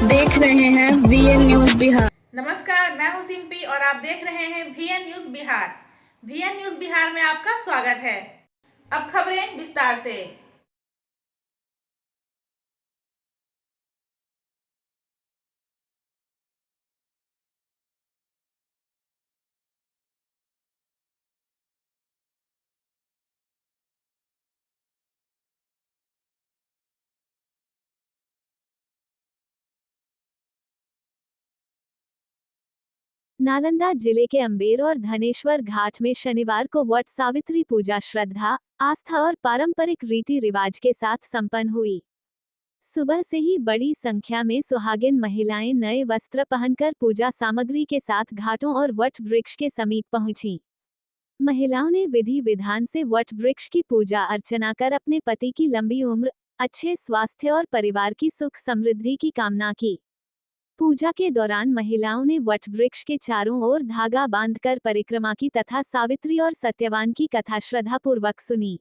देख रहे हैं VN न्यूज बिहार। नमस्कार, मैं हूं सिंपी और आप देख रहे हैं VN news Bihar. VN news Bihar में आपका स्वागत है। अब खबरें विस्तार से। नालंदा जिले के अम्बेर और धनेश्वर घाट में शनिवार को वट सावित्री पूजा श्रद्धा, आस्था और पारंपरिक रीति रिवाज के साथ संपन्न हुई। सुबह से ही बड़ी संख्या में सुहागिन महिलाएं नए वस्त्र पहनकर पूजा सामग्री के साथ घाटों और वट वृक्ष के समीप पहुंची। महिलाओं ने विधि विधान से वट वृक्ष की पूजा अर्चना कर अपने पति की लंबी उम्र, अच्छे स्वास्थ्य और परिवार की सुख समृद्धि की कामना की। पूजा के दौरान महिलाओं ने वट वृक्ष के चारों ओर धागा बांधकर परिक्रमा की तथा सावित्री और सत्यवान की कथा श्रद्धापूर्वक सुनी।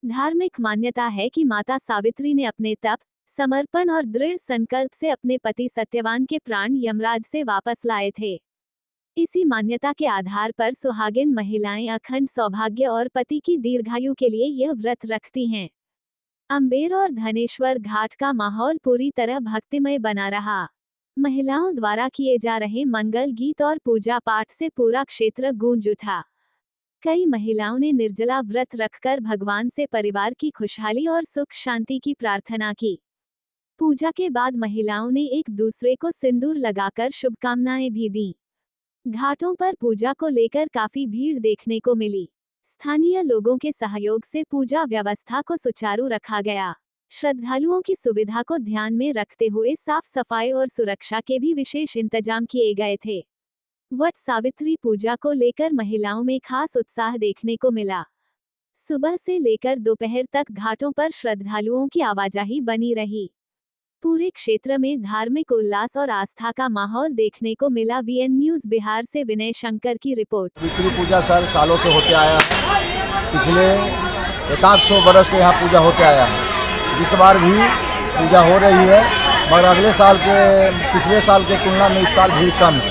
धार्मिक मान्यता है कि माता सावित्री ने अपने तप, समर्पण और दृढ़ संकल्प से अपने पति सत्यवान के प्राण यमराज से वापस लाए थे। इसी मान्यता के आधार पर सुहागिन महिलाएं अखंड सौभाग्य और पति की दीर्घायु के लिए यह व्रत रखती हैं। अम्बेर और धनेश्वर घाट का माहौल पूरी तरह भक्तिमय बना रहा। महिलाओं द्वारा किए जा रहे मंगल गीत और पूजा पाठ से पूरा क्षेत्र गूंज उठा। कई महिलाओं ने निर्जला व्रत रखकर भगवान से परिवार की खुशहाली और सुख शांति की प्रार्थना की। पूजा के बाद महिलाओं ने एक दूसरे को सिंदूर लगाकर शुभकामनाएं भी दी। घाटों पर पूजा को लेकर काफी भीड़ देखने को मिली। स्थानीय लोगों के सहयोग से पूजा व्यवस्था को सुचारू रखा गया। श्रद्धालुओं की सुविधा को ध्यान में रखते हुए साफ सफाई और सुरक्षा के भी विशेष इंतजाम किए गए थे। वट सावित्री पूजा को लेकर महिलाओं में खास उत्साह देखने को मिला। सुबह से लेकर दोपहर तक घाटों पर श्रद्धालुओं की आवाजाही बनी रही। पूरे क्षेत्र में धार्मिक उल्लास और आस्था का माहौल देखने को मिला। VN न्यूज बिहार से विनय शंकर की रिपोर्ट। सावित्री पूजा सालों से होते आया है। पिछले 100 वर्ष से यहाँ पूजा होते आया है। इस बार भी पूजा हो रही है, मगर अगले साल के पिछले साल के तुलना में इस साल भीड़ कम है।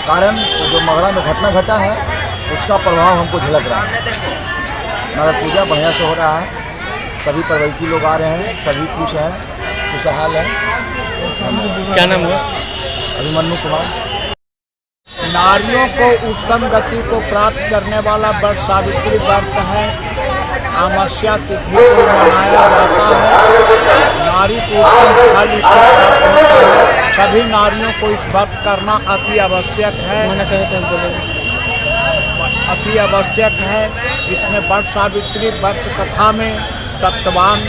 कारण जो मगरा में घटना घटा है उसका प्रभाव हमको झलक रहा है, मगर पूजा बढ़िया से हो रहा है। सभी प्रवैती लोग आ रहे हैं, सभी खुश हैं, खुशहाल है। क्या नाम है? अभिमन्यु कुमार। नारियों को उत्तम गति को प्राप्त करने वाला वट सावित्री व्रत है। अमावस्या तिथि को मनाया जाता है। नारी को उत्तम फल इससे प्राप्त होता है। सभी नारियों को इस व्रत करना अति आवश्यक है, अति आवश्यक है। इसमें वट सावित्री व्रत कथा में सत्यवान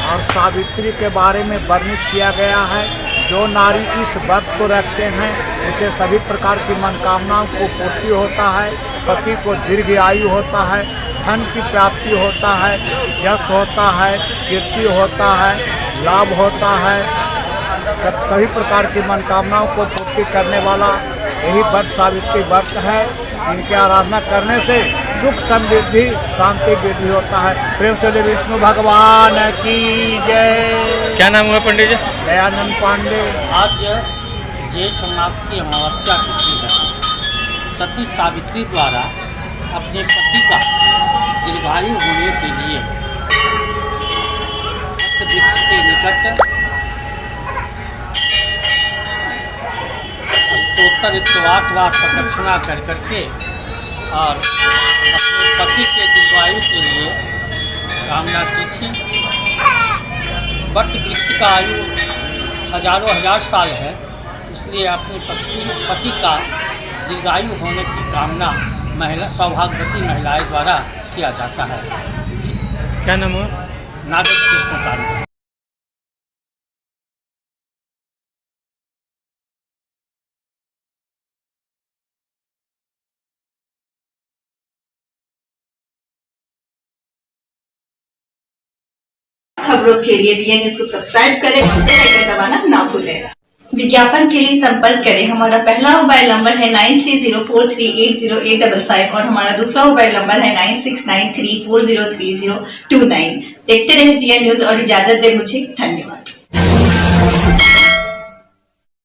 और सावित्री के बारे में वर्णित किया गया है। जो नारी इस व्रत को रखते हैं उसे सभी प्रकार की मनोकामनाओं को पूर्ति होता है, पति को दीर्घ आयु होता है, धन की प्राप्ति होता है, यश होता है, कीर्ति होता है, लाभ होता है। सभी प्रकार की मनोकामनाओं को पूर्ति करने वाला यही वट सावित्री व्रत है। इनकी आराधना करने से सुख समृद्धि शांति वृद्धि होता है। प्रेम से विष्णु भगवान की जय। क्या नाम हुआ पंडित जी? दयानंद पांडे। आज जेठ मास की अमावस्या तिथि है। सती सावित्री द्वारा अपने पति का दीर्घायु होने के लिए वृक्ष के निकट स्तोत्र 108 बार प्रदक्षिणा कर करके और अपने पति के दीर्घायु के लिए कामना की थी। वट वृक्ष का आयु हजारों हजार साल है, इसलिए अपने पति का दीर्घायु होने की कामना सौभाग्यवती महिलाएं द्वारा किया जाता है। क्या नाम हुआ? नागेश कृष्ण। खबरों के लिए VN न्यूज को सब्सक्राइब करें, बेल आइकन दबाना ना भूलें। विज्ञापन के लिए संपर्क करें। हमारा पहला मोबाइल नंबर है 9304380855 और हमारा दूसरा मोबाइल नंबर है 9693403029। देखते रहे VN न्यूज और इजाजत दे मुझे। धन्यवाद।